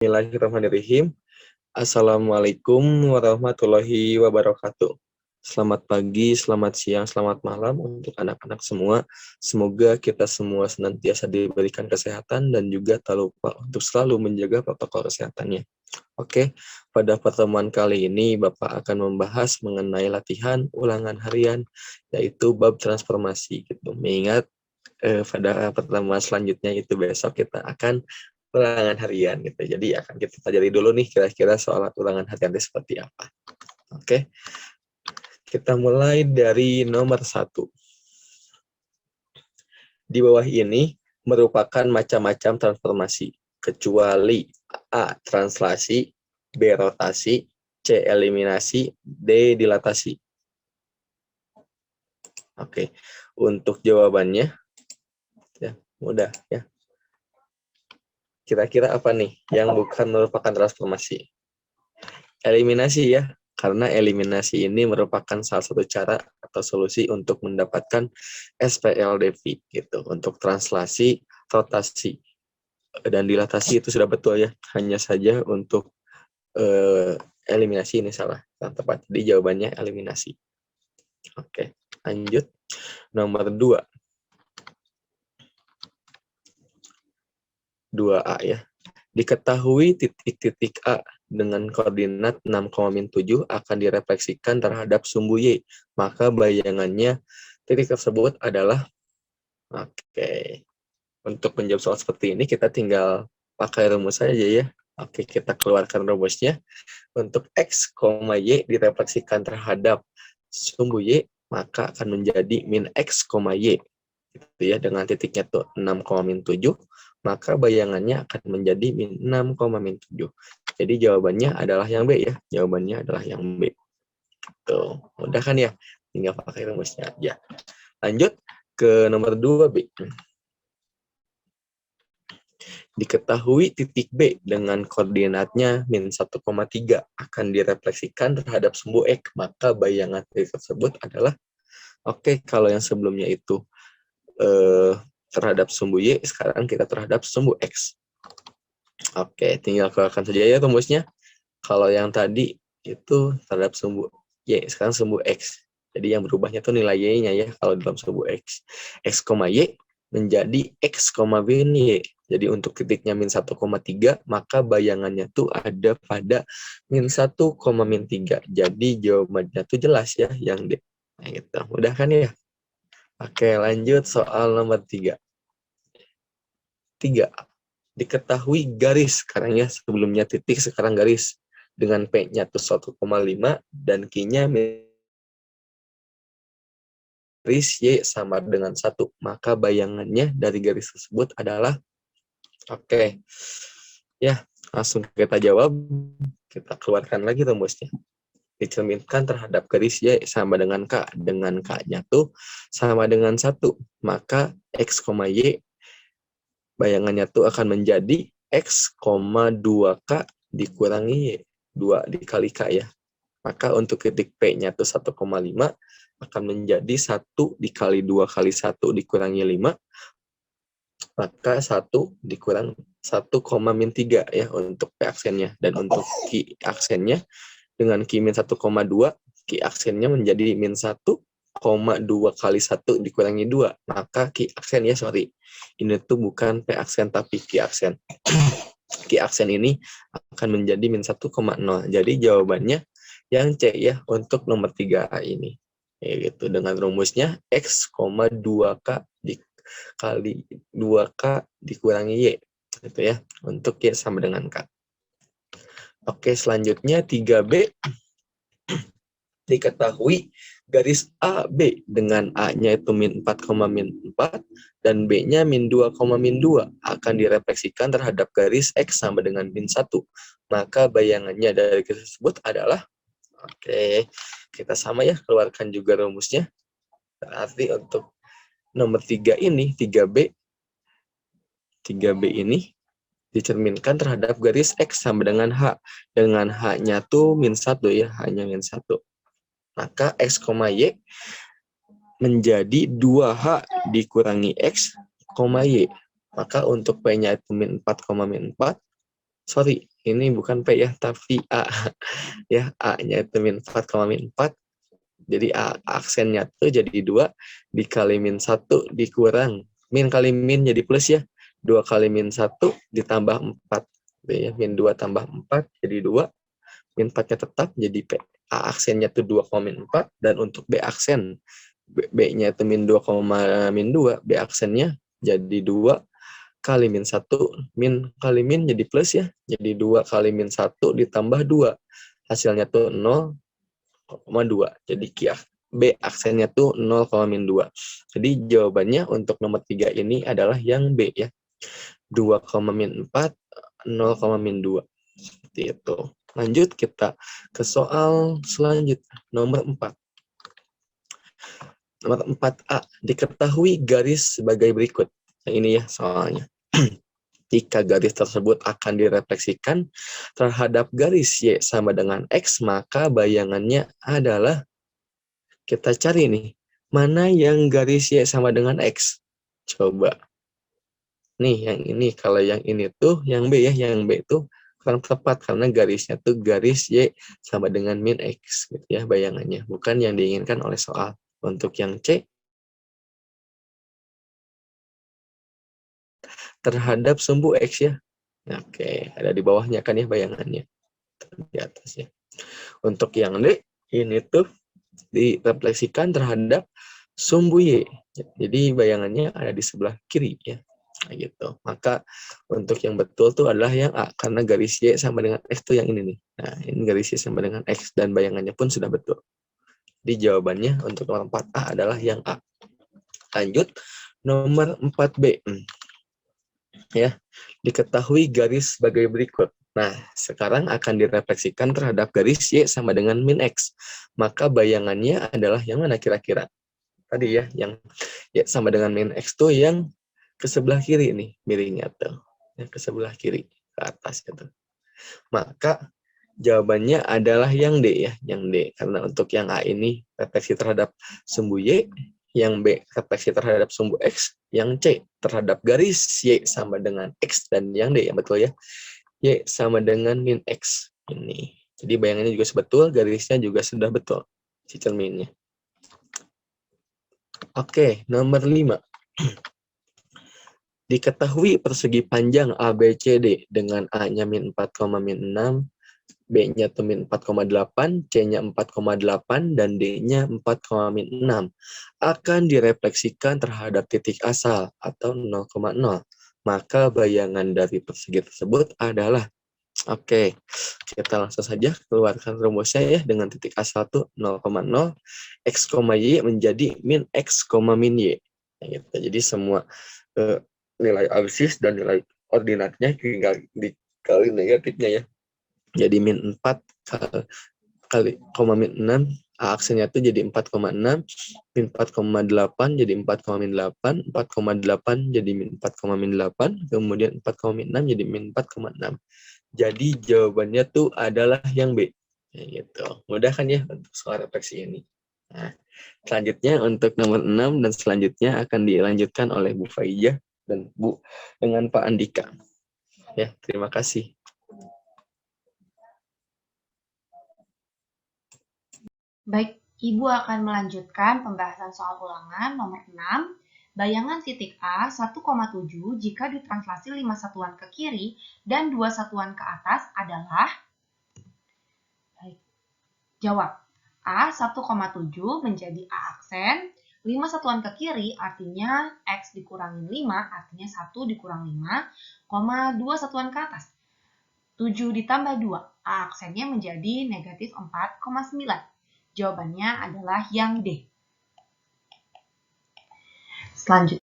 Bismillahirrahmanirrahim. Assalamualaikum warahmatullahi wabarakatuh. Selamat pagi, selamat siang, selamat malam untuk anak-anak semua. Semoga kita semua senantiasa diberikan kesehatan dan juga tak lupa untuk selalu menjaga protokol kesehatannya. Oke, pada pertemuan kali ini Bapak akan membahas mengenai latihan ulangan harian, yaitu bab transformasi. Gitu. Mengingat pada pertemuan selanjutnya itu besok kita akan ulangan harian gitu. Jadi akan kita pelajari dulu nih kira-kira soal ulangan harian itu seperti apa. Oke. Kita mulai dari nomor 1. Di bawah ini merupakan macam-macam transformasi, kecuali A. Translasi, B. Rotasi, C. Eliminasi, D. Dilatasi. Oke. Untuk jawabannya, ya mudah ya. Kira-kira apa nih yang bukan merupakan transformasi? Eliminasi ya, karena eliminasi ini merupakan salah satu cara atau solusi untuk mendapatkan SPLDV gitu. Untuk translasi, rotasi, dan dilatasi itu sudah betul ya. Hanya saja untuk eliminasi ini salah. Yang tepat. Jadi jawabannya eliminasi. Oke, lanjut. Nomor 2. 2A ya. Diketahui titik-titik A dengan koordinat 6,7 akan direfleksikan terhadap sumbu Y. Maka bayangannya titik tersebut adalah, oke. Untuk menjawab soal seperti ini kita tinggal pakai rumus saja ya. Oke, kita keluarkan rumusnya. Untuk X, Y direfleksikan terhadap sumbu Y, maka akan menjadi min X, Y. Gitu ya, dengan titiknya tuh 6,7, maka bayangannya akan menjadi min 6,7. Jadi jawabannya adalah yang B ya. Jawabannya adalah yang B. Tuh, mudah kan ya? Tinggal pakai rumusnya aja. Lanjut ke nomor 2B. Diketahui titik B dengan koordinatnya min 1,3 akan direfleksikan terhadap sumbu X, maka bayangan titik tersebut adalah, oke, kalau yang sebelumnya itu terhadap sumbu Y, sekarang kita terhadap sumbu X. Oke, tinggal keluarkan saja ya rumusnya. Kalau yang tadi itu terhadap sumbu Y, sekarang sumbu X. Jadi yang berubahnya tuh nilai Y-nya ya, kalau dalam sumbu X. X, Y menjadi X, bin Y. Jadi untuk titiknya min 1,3, maka bayangannya tuh ada pada min 1,3. Jadi jawabannya tuh jelas ya, yang D. Nah gitu, mudah kan ya? Oke, lanjut soal nomor 3. 3. Diketahui garis, sekarang ya, sebelumnya titik, sekarang garis. Dengan P-nya tuh 1,5 dan Q-nya garis Y sama dengan 1. Maka bayangannya dari garis tersebut adalah, oke. Ya, langsung kita jawab. Kita keluarkan lagi rumusnya. Dicerminkan terhadap garis Y sama dengan K. Dengan K-nya tuh sama dengan 1. Maka X, Y bayangannya tuh akan menjadi X, 2K dikurangi Y. 2 dikali K ya. Maka untuk titik P-nya tuh 1,5 akan menjadi 1 dikali 2 kali 1 dikurangi 5. Maka 1 dikurang 1,-3 ya untuk P aksennya. Dan untuk Q aksennya dengan Q min 1,2, Q aksennya menjadi min 1,2 kali 1 dikurangi 2. Maka Q aksen ya, sorry. Ini tuh bukan P aksen tapi Q aksen. Q aksen ini akan menjadi min 1,0. Jadi jawabannya yang C ya untuk nomor 3A ini. Ya gitu, dengan rumusnya X, 2K dikali 2K dikurangi Y. Gitu ya, untuk Y sama dengan K. Oke, selanjutnya 3B. Diketahui garis AB dengan A-nya itu min 4,-4 dan B-nya min 2,-2 akan direfleksikan terhadap garis X sama dengan min 1. Maka bayangannya dari garis tersebut adalah, oke, kita sama ya, keluarkan juga rumusnya. Berarti untuk nomor 3 ini, 3B ini dicerminkan terhadap garis X sama dengan H. Dengan H-nya tuh min 1 ya, hanya min 1. Maka X, Y menjadi 2H dikurangi X, Y. Maka untuk P-nya itu min 4,-4, sorry, Ini bukan P ya, tapi A. Ya, A-nya itu min 4, min 4. Jadi A, aksennya tuh jadi 2 dikali min 1 dikurang. Min kali min jadi plus ya. 2 kali min 1 ditambah 4. Ya, min 2 tambah 4 jadi 2. Min 4-nya tetap jadi P. A aksennya tuh 2, min 4. Dan untuk B aksen, B-nya itu min 2, min 2. B aksennya jadi 2 kali min 1, min kali min jadi plus ya. Jadi 2 kali min 1 ditambah 2. Hasilnya tuh 0,2. Jadi B aksennya tuh 0, min 2. Jadi jawabannya untuk nomor 3 ini adalah yang B ya. 2, min 4, 0, min 2. Seperti itu. Lanjut kita ke soal selanjutnya. Nomor 4. Nomor 4A. Diketahui garis sebagai berikut. Nah, ini ya soalnya. Jika garis tersebut akan direfleksikan terhadap garis Y sama dengan X, maka bayangannya adalah, kita cari nih, mana yang garis Y sama dengan X? Coba. Nih, yang ini. Kalau yang ini tuh, yang B ya, yang B tuh kurang tepat karena garisnya tuh garis Y sama dengan min X, gitu ya bayangannya. Bukan yang diinginkan oleh soal. Untuk yang C, terhadap sumbu X ya. Oke, ada di bawahnya kan ya bayangannya. Di atas ya. Untuk yang D, ini tuh direfleksikan terhadap sumbu Y. Jadi bayangannya ada di sebelah kiri ya. Nah, gitu. Maka untuk yang betul tuh adalah yang A, karena garis Y sama dengan X tuh yang ini nih. Nah, ini garis Y sama dengan X dan bayangannya pun sudah betul. Jadi jawabannya untuk nomor 4A adalah yang A. Lanjut, nomor 4B. Ya, diketahui garis sebagai berikut. Nah, sekarang akan direfleksikan terhadap garis Y sama dengan min X. Maka bayangannya adalah yang mana kira-kira? Tadi ya, yang Y sama dengan min X tuh yang ke sebelah kiri nih, miringnya tuh. Yang ke sebelah kiri, ke atas gitu. Maka jawabannya adalah yang D ya, yang D. Karena untuk yang A ini refleksi terhadap sumbu Y, yang B refleksi terhadap sumbu X, yang C terhadap garis Y sama dengan X, dan yang D yang betul ya, Y sama dengan min X ini. Jadi bayangannya juga betul, garisnya juga sudah betul si cerminnya. Oke, nomor 5. Diketahui persegi panjang ABCD dengan A-nya min 4, min 6, B-nya tuh min 4,8, C-nya 4,8, dan D-nya 4,6 akan direfleksikan terhadap titik asal atau 0,0. Maka bayangan dari persegi tersebut adalah, oke, kita langsung saja keluarkan rumusnya ya dengan titik asal tuh 0,0, X, Y menjadi min X, min Y. Nah, gitu. Jadi semua nilai absis dan nilai ordinatnya tinggal dikali negatifnya ya. Jadi min 4 kali min 6, aksennya itu jadi 4,6, min 4,8 jadi 4,8, 4,8 jadi min 4,8, kemudian 4,6 jadi min 4,6. Jadi jawabannya tuh adalah yang B. Ya, gitu. Mudah kan ya untuk soal refleksi ini. Nah, selanjutnya untuk nomor 6 dan selanjutnya akan dilanjutkan oleh Bu Faijah dan Bu dengan Pak Andika. Ya, terima kasih. Baik, Ibu akan melanjutkan pembahasan soal ulangan nomor 6. Bayangan titik A 1,7 jika ditranslasi 5 satuan ke kiri dan 2 satuan ke atas adalah. Baik, jawab. A 1,7 menjadi A aksen, 5 satuan ke kiri artinya X dikurangi 5 artinya 1 dikurang 5, 2 satuan ke atas. 7 ditambah 2, A aksennya menjadi negatif 4,9. Jawabannya adalah yang D. Selanjutnya,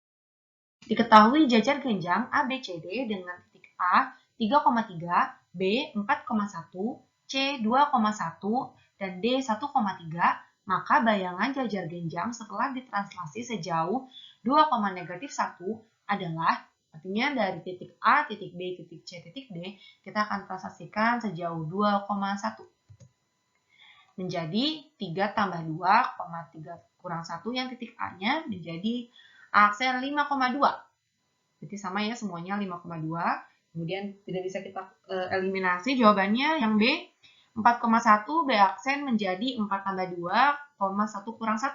diketahui jajar genjang ABCD dengan titik A 3,3, B 4,1, C 2,1, dan D 1,3, maka bayangan jajar genjang setelah ditranslasi sejauh 2,-1 adalah, artinya dari titik A, titik B, titik C, titik D, kita akan translasikan sejauh 2,1. Menjadi 3 tambah 2, 3 kurang 1 yang titik A-nya menjadi aksen 5,2. Berarti sama ya semuanya 5,2. Kemudian tidak bisa kita eliminasi, jawabannya yang B, 4,1, B aksen menjadi 4 tambah 2, 1 kurang 1.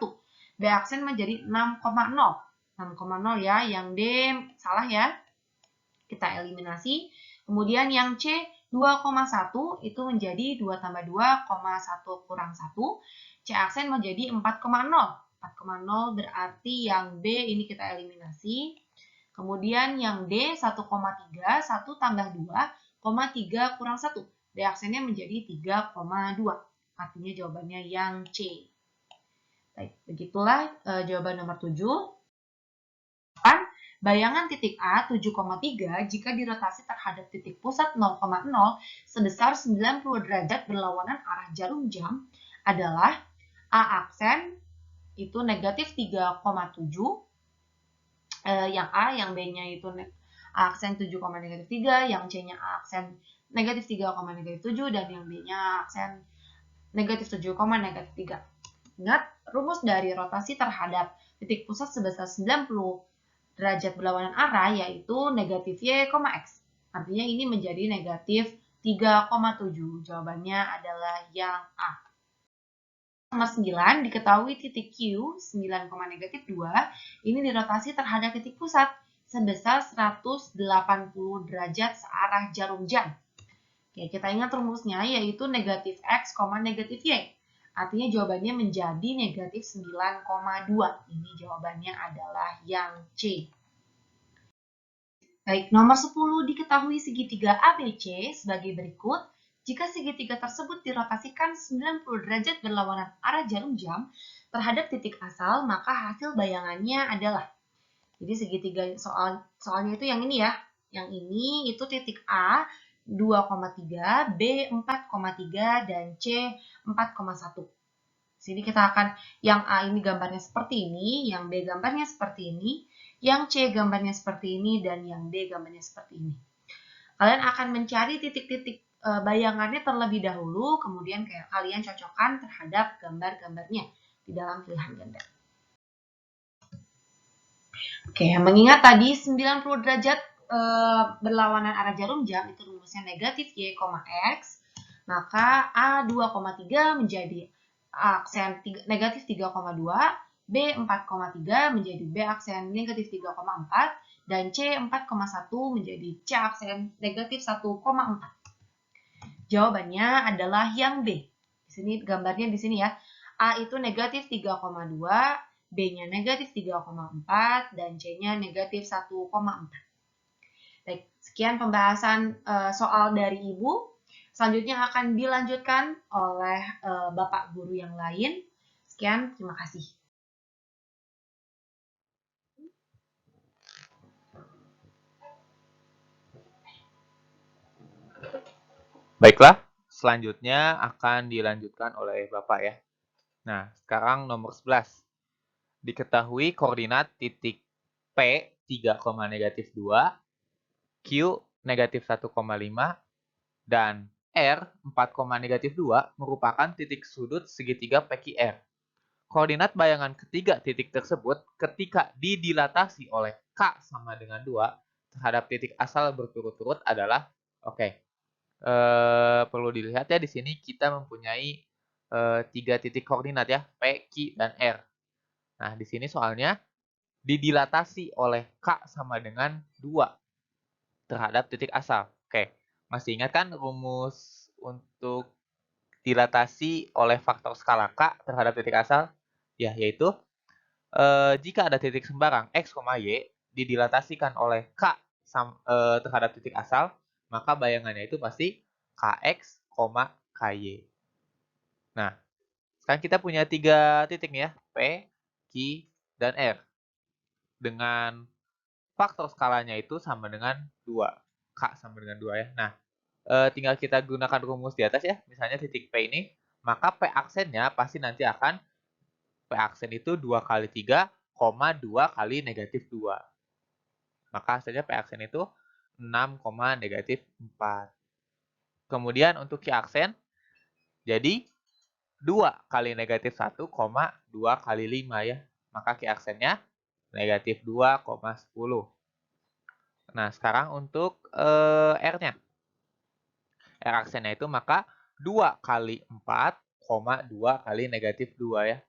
B aksen menjadi 6,0. 6,0 ya, yang D salah ya. Kita eliminasi. Kemudian yang C, 2,1 itu menjadi 2 tambah 2, 1 kurang 1. C aksen menjadi 4,0. 4,0 berarti yang B ini kita eliminasi. Kemudian yang D 1,3, 1 tambah 2, 3 kurang 1. D aksennya menjadi 3,2. Artinya jawabannya yang C. Baik, begitulah jawaban nomor 7. Bayangan titik A 7,3 jika dirotasi terhadap titik pusat 0,0 sebesar 90 derajat berlawanan arah jarum jam adalah A aksen itu negatif 3,7, yang A, yang B-nya itu A aksen 7, negatif 3, yang C-nya A aksen negatif 3, negatif 7, dan yang B-nya aksen negatif 7, negatif 3. Ingat, rumus dari rotasi terhadap titik pusat sebesar 90 derajat berlawanan arah yaitu negatif Y, X. Artinya ini menjadi negatif 3,7. Jawabannya adalah yang A. Nomor 9, diketahui titik Q, 9, negatif 2, ini dirotasi terhadap titik pusat sebesar 180 derajat searah jarum jam. Oke, kita ingat rumusnya yaitu negatif X, negatif Y. Artinya jawabannya menjadi negatif 9,2. Ini jawabannya adalah yang C. Baik, nomor 10, diketahui segitiga ABC sebagai berikut. Jika segitiga tersebut dirotasikan 90 derajat berlawanan arah jarum jam terhadap titik asal, maka hasil bayangannya adalah. Jadi segitiga soalnya itu yang ini ya. Yang ini itu titik A 2,3, B 4,3, dan C 4,1. Sini kita akan, yang A ini gambarnya seperti ini, yang B gambarnya seperti ini, yang C gambarnya seperti ini, dan yang D gambarnya seperti ini. Kalian akan mencari titik-titik bayangannya terlebih dahulu, kemudian kalian cocokkan terhadap gambar-gambarnya di dalam pilihan ganda. Oke, mengingat tadi 90 derajat berlawanan arah jarum jam itu rumusnya negatif Y, X, maka A 2,3 menjadi aksen negatif 3,2, B 4,3 menjadi B aksen negatif 3,4, dan C 4,1 menjadi C aksen negatif 1,4. Jawabannya adalah yang B. Di sini gambarnya di sini ya. A itu negatif 3,2, B-nya negatif 3,4, dan C-nya negatif 1,4. Baik, sekian pembahasan soal dari Ibu. Selanjutnya akan dilanjutkan oleh Bapak Guru yang lain. Sekian, terima kasih. Baiklah, selanjutnya akan dilanjutkan oleh Bapak ya. Nah, sekarang nomor 11. Diketahui koordinat titik P 3, negatif 2, Q negatif 1,5, dan R 4, negatif 2 merupakan titik sudut segitiga PQR. Koordinat bayangan ketiga titik tersebut ketika didilatasi oleh K sama dengan 2 terhadap titik asal berturut-turut adalah, perlu dilihat ya di sini kita mempunyai 3 titik koordinat ya, P, Q, dan R. Nah, di sini soalnya didilatasi oleh K sama dengan 2 terhadap titik asal. Oke, masih ingat kan rumus untuk dilatasi oleh faktor skala K terhadap titik asal? Ya, yaitu jika ada titik sembarang X, Y didilatasikan oleh K terhadap titik asal, maka bayangannya itu pasti KX, KY. Nah, sekarang kita punya 3 titik nih ya, P, Q, dan R. Dengan faktor skalanya itu sama dengan 2. K sama dengan 2 ya. Nah, tinggal kita gunakan rumus di atas ya. Misalnya titik P ini, maka P aksennya pasti nanti akan P aksen itu 2 kali 3, 2 kali negatif 2. Maka hasilnya P aksen itu 6, negatif 4. Kemudian untuk Q aksen, jadi 2 kali negatif 1, 2 kali 5 ya. Maka Q aksennya negatif 2, 10. Nah, sekarang untuk R-nya. R aksennya itu maka 2 kali 4, 2 kali negatif 2 ya.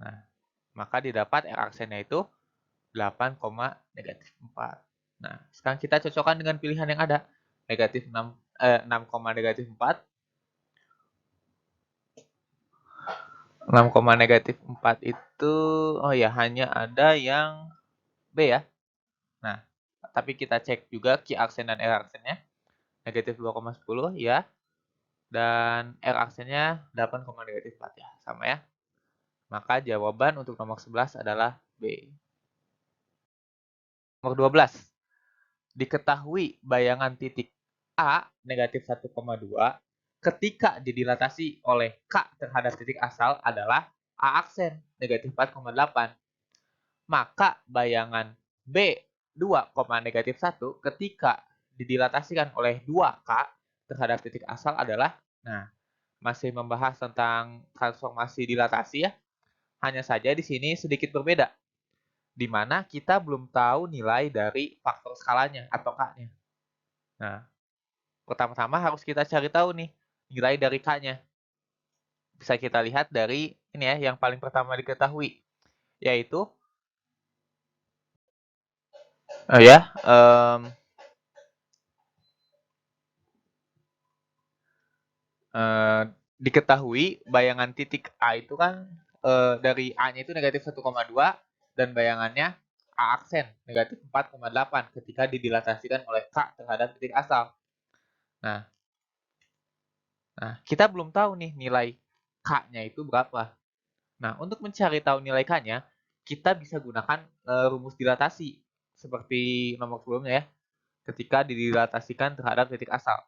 Nah, maka didapat R aksennya itu 8, negatif 4. Nah, sekarang kita cocokkan dengan pilihan yang ada. Negatif 6, 6, negatif 4. 6, negatif 4 itu, oh ya, hanya ada yang B ya. Nah, tapi kita cek juga Q aksen dan R aksennya. Negatif 2,10 ya. Dan R aksennya 8, negatif 4 ya. Sama ya. Maka jawaban untuk nomor 11 adalah B. Nomor 12. Diketahui bayangan titik A negatif 1,2 ketika didilatasi oleh K terhadap titik asal adalah A aksen negatif 4,8. Maka bayangan B 2, negatif 1 ketika didilatasikan oleh 2K terhadap titik asal adalah, nah, masih membahas tentang transformasi dilatasi ya. Hanya saja di sini sedikit berbeda, di mana kita belum tahu nilai dari faktor skalanya atau K-nya. Nah, pertama-tama harus kita cari tahu nih nilai dari K-nya. Bisa kita lihat dari ini ya, yang paling pertama diketahui, yaitu diketahui bayangan titik A itu kan dari A-nya itu negatif 1,2 dan bayangannya A aksen negatif 4,8 ketika didilatasikan oleh K terhadap titik asal. Nah, kita belum tahu nih nilai K-nya itu berapa. Nah, untuk mencari tahu nilai K-nya, kita bisa gunakan rumus dilatasi seperti nomor sebelumnya ya. Ketika didilatasikan terhadap titik asal.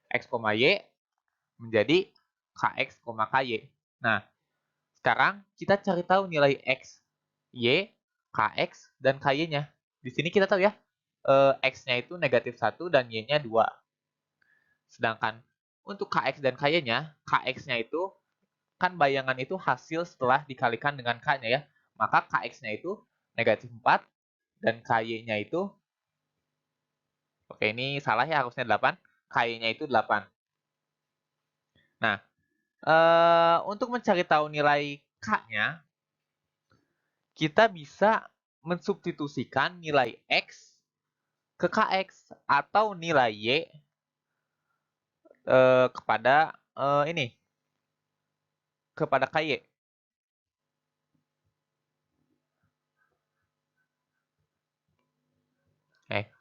X, Y menjadi Kx, Ky. Nah, sekarang kita cari tahu nilai X, Y, Kx, dan Ky-nya. Di sini kita tahu ya, X-nya itu negatif 1 dan Y-nya 2. Sedangkan untuk Kx dan Ky-nya, Kx-nya itu kan bayangan itu hasil setelah dikalikan dengan K-nya ya. Maka Kx-nya itu negatif 4 dan Ky-nya itu, oke ini salah ya, harusnya 8. Ky-nya itu 8. Nah, untuk mencari tahu nilai K-nya, kita bisa mensubstitusikan nilai X ke Kx atau nilai Y kepada ini, kepada Ky.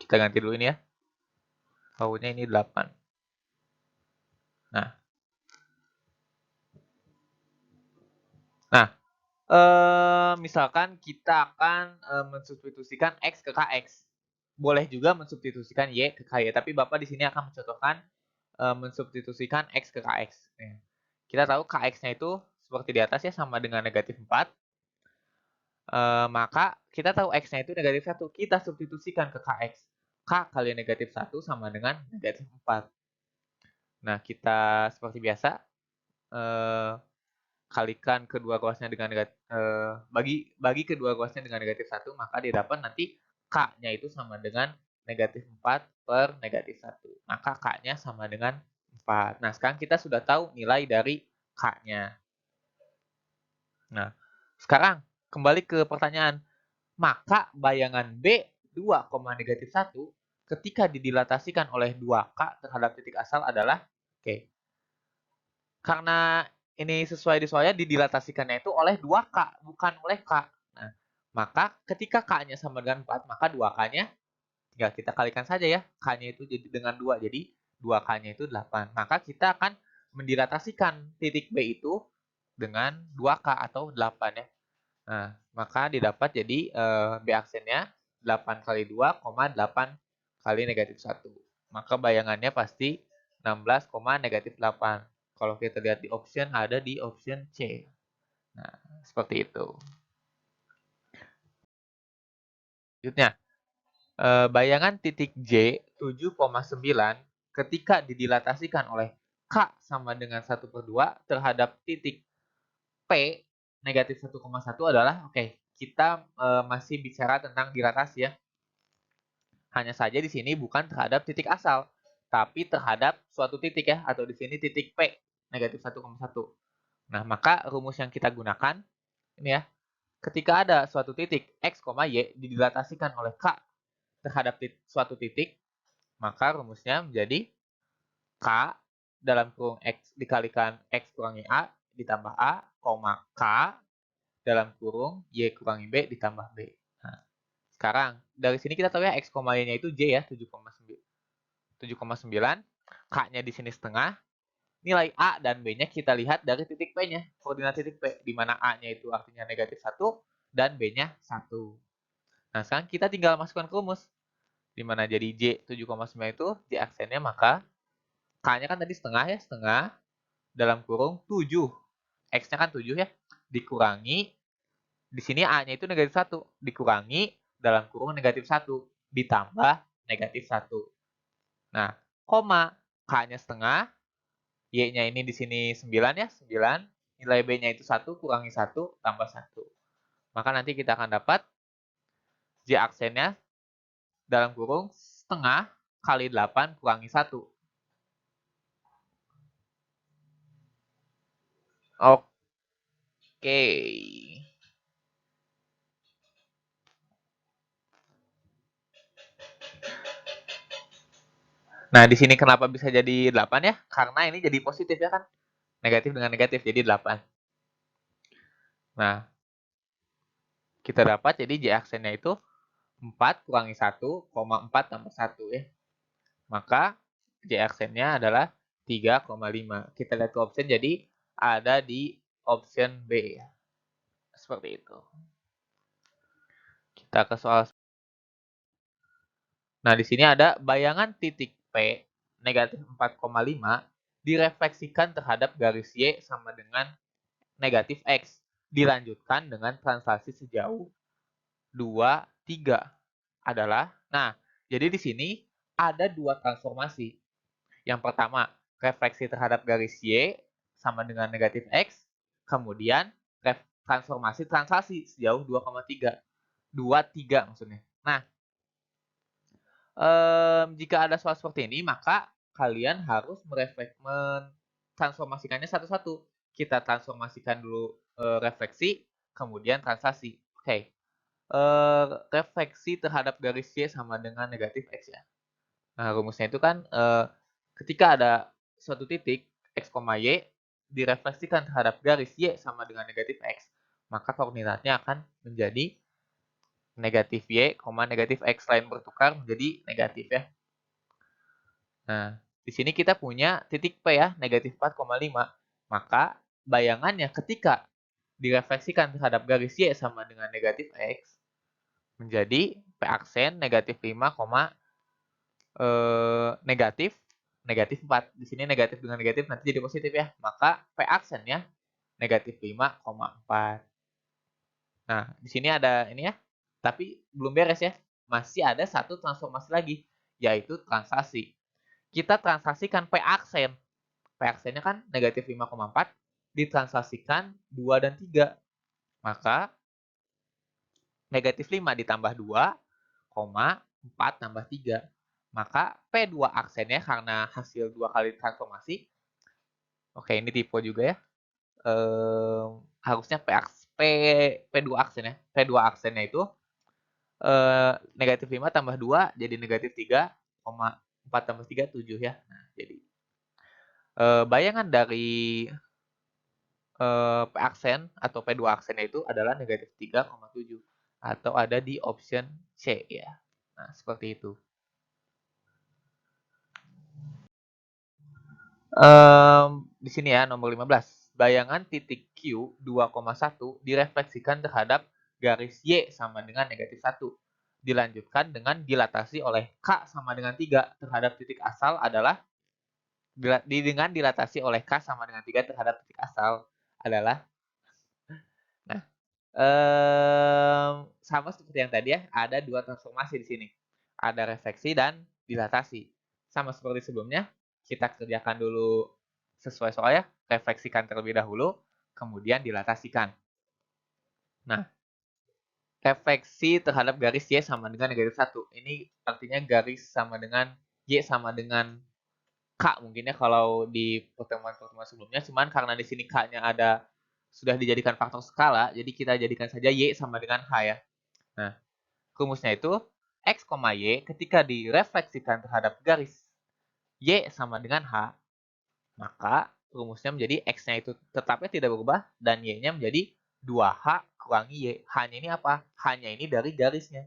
Kita ganti dulu ini ya. Outputnya ini 8. Nah, misalkan kita akan mensubstitusikan X ke Kx. Boleh juga mensubstitusikan Y ke Ky, tapi Bapak di sini akan mencontohkan mensubstitusikan X ke Kx. Kita tahu Kx-nya itu seperti di atas ya, sama dengan negatif 4. Maka kita tahu X-nya itu negatif 1. Kita substitusikan ke Kx. K kali negatif 1 sama dengan negatif 4. Nah, kita seperti biasa kalikan kedua ruasnya dengan negatif, bagi kedua ruasnya dengan negatif 1, maka didapat nanti K-nya itu sama dengan negatif 4 per negatif 1. Maka K-nya sama dengan 4. Nah, sekarang kita sudah tahu nilai dari K-nya. Nah, sekarang kembali ke pertanyaan. Maka bayangan B 2, negatif 1 ketika didilatasikan oleh 2K terhadap titik asal adalah, oke. Karena ini sesuai di soalnya didilatasikannya itu oleh 2K, bukan oleh K. Nah, maka ketika K-nya sama dengan 4, maka 2K-nya tinggal kita kalikan saja ya. K-nya itu jadi dengan 2, jadi 2K-nya itu 8. Maka kita akan mendilatasikan titik B itu dengan 2K atau 8 ya. Nah, maka didapat jadi B aksennya 8 kali 2, 8 kali negatif 1. Maka bayangannya pasti 16, negatif 8. Kalau kita lihat di option, ada di option C. Nah, seperti itu. Selanjutnya, bayangan titik J 7,9 ketika didilatasikan oleh K sama dengan 1/2 terhadap titik P negatif 1,1 adalah, oke, kita masih bicara tentang dilatasi ya. Hanya saja di sini bukan terhadap titik asal, tapi terhadap suatu titik ya, atau di sini titik P, negatif 1,1. Nah, maka rumus yang kita gunakan, ini ya, ketika ada suatu titik X, Y didilatasikan oleh K terhadap suatu titik, maka rumusnya menjadi K dalam kurung X dikalikan X kurangi A ditambah A, K dalam kurung Y kurangi B ditambah B. Nah, sekarang, dari sini kita tahu ya X, Y-nya itu J ya, 7,9. K-nya di sini setengah. Nilai A dan B-nya kita lihat dari titik P-nya, koordinat titik P, di mana A-nya itu artinya negatif 1 dan B-nya 1. Nah, sekarang kita tinggal masukkan ke rumus. Di mana jadi J 7,9 itu J aksennya, maka K-nya kan tadi setengah ya, setengah dalam kurung 7. X-nya kan 7 ya, dikurangi, di sini A-nya itu negatif 1, dikurangi dalam kurung negatif 1, ditambah negatif 1. Nah, koma, K-nya setengah, Y-nya ini di sini 9 ya, 9. Nilai B-nya itu 1, kurangi 1, tambah 1. Maka nanti kita akan dapat J aksennya dalam kurung setengah kali 8 kurangi 1. Oke. Nah, di sini kenapa bisa jadi 8 ya? Karena ini jadi positif ya kan? Negatif dengan negatif jadi 8. Nah, kita dapat jadi J aksennya itu 4 kurangi 1, 4 tambah 1 ya. Maka J aksennya adalah 3,5. Kita lihat ke option, jadi ada di option B. Seperti itu. Kita ke soal. Nah, di sini ada bayangan titik P negatif 4,5 direfleksikan terhadap garis Y sama dengan negatif X. Dilanjutkan dengan translasi sejauh 2, 3 adalah, nah, jadi di sini ada dua transformasi. Yang pertama, refleksi terhadap garis Y sama dengan negatif X, kemudian transformasi translasi sejauh 2,3. 2, 3 maksudnya. Nah, jika ada soal seperti ini, maka kalian harus mentransformasikannya satu-satu. Kita transformasikan dulu refleksi, kemudian translasi. Oke. Refleksi terhadap garis Y sama dengan negatif X ya. Nah, rumusnya itu kan ketika ada suatu titik X, Y direfleksikan terhadap garis Y sama dengan negatif X, maka koordinatnya akan menjadi negatif Y, negatif X, lain bertukar menjadi negatif ya. Nah, di sini kita punya titik P ya, negatif 4,5. Maka bayangannya ketika direfleksikan terhadap garis Y sama dengan negatif X, menjadi P aksen negatif 5, negatif 4. Di sini negatif dengan negatif nanti jadi positif ya. Maka P aksennya negatif 5,4. Nah, di sini ada ini ya. Tapi belum beres ya. Masih ada satu transformasi lagi, yaitu translasi. Kita translasikan P aksen. P aksennya kan negatif 5,4 ditranslasikan 2 dan 3. Maka negatif 5 ditambah 2, 4 tambah 3. Maka P2 aksennya karena hasil 2 kali transformasi. Oke, ini tipe juga ya. Harusnya P2 aksen ya. P2 aksennya itu negatif 5 tambah 2 jadi negatif 3, 4 tambah 3, 7 ya. Nah, jadi bayangan dari P aksen atau P2 aksennya itu adalah negatif 3,7 atau ada di option C ya. Nah, seperti itu. Di sini ya nomor 15. Bayangan titik Q 2,1 direfleksikan terhadap garis Y sama dengan negatif 1. Dilanjutkan dengan dilatasi oleh K sama dengan 3 terhadap titik asal adalah dengan dilatasi oleh K sama dengan 3 terhadap titik asal adalah, nah, sama seperti yang tadi ya, ada dua transformasi di sini. Ada refleksi dan dilatasi. Sama seperti sebelumnya, kita kerjakan dulu sesuai soal ya, refleksikan terlebih dahulu, kemudian dilatasikan. Nah, refleksi terhadap garis Y sama dengan negatif 1. Ini artinya garis sama dengan Y sama dengan K mungkin ya kalau di pertemuan-pertemuan sebelumnya. Cuman karena di sini K-nya sudah dijadikan faktor skala, jadi kita jadikan saja Y sama dengan H ya. Nah, rumusnya itu X, Y ketika direfleksikan terhadap garis Y sama dengan H, maka rumusnya menjadi X-nya itu tetapnya tidak berubah dan Y-nya menjadi 2H kurangi Y. H-nya ini apa? H-nya ini dari garisnya.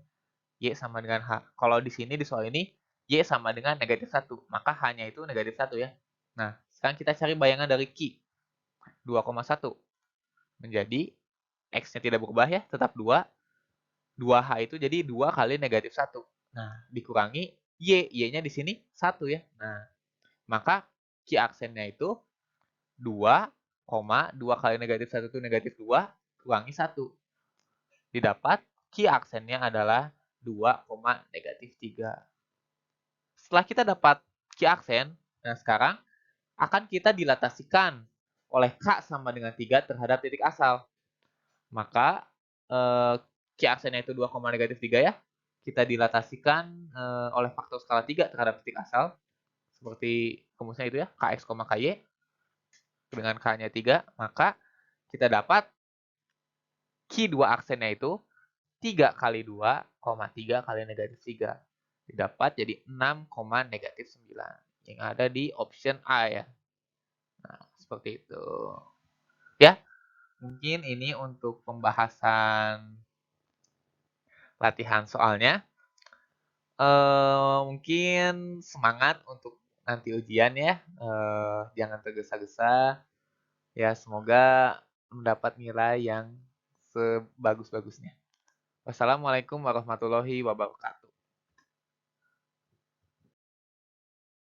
Y sama dengan H. Kalau di sini di soal ini, Y sama dengan negatif 1. Maka H-nya itu negatif 1 ya. Nah, sekarang kita cari bayangan dari Q. 2,1. Menjadi X-nya tidak berubah ya, tetap 2. 2H itu jadi 2 kali negatif 1. Nah, dikurangi Y. Y-nya di sini 1 ya. Nah, maka Q aksennya itu 2, 2 kali negatif 1 itu negatif 2, kurangi 1. Didapat Q aksennya adalah 2, negatif 3. Setelah kita dapat Q aksen, nah sekarang akan kita dilatasikan oleh K sama dengan 3 terhadap titik asal. Maka Q aksennya itu 2, negatif 3 ya. Kita dilatasikan oleh faktor skala 3 terhadap titik asal. Seperti rumusnya itu ya, Kx, Ky. Dengan K-nya 3, maka kita dapat Q2 aksennya itu 3 kali 2, 3 kali negatif 3. Didapat jadi 6, negatif 9. Yang ada di option A ya. Nah, seperti itu. Ya, mungkin ini untuk pembahasan latihan soalnya. Mungkin semangat untuk nanti ujian ya. Jangan tergesa-gesa. Ya, semoga mendapat nilai yang sebagus-bagusnya. Wassalamualaikum warahmatullahi wabarakatuh.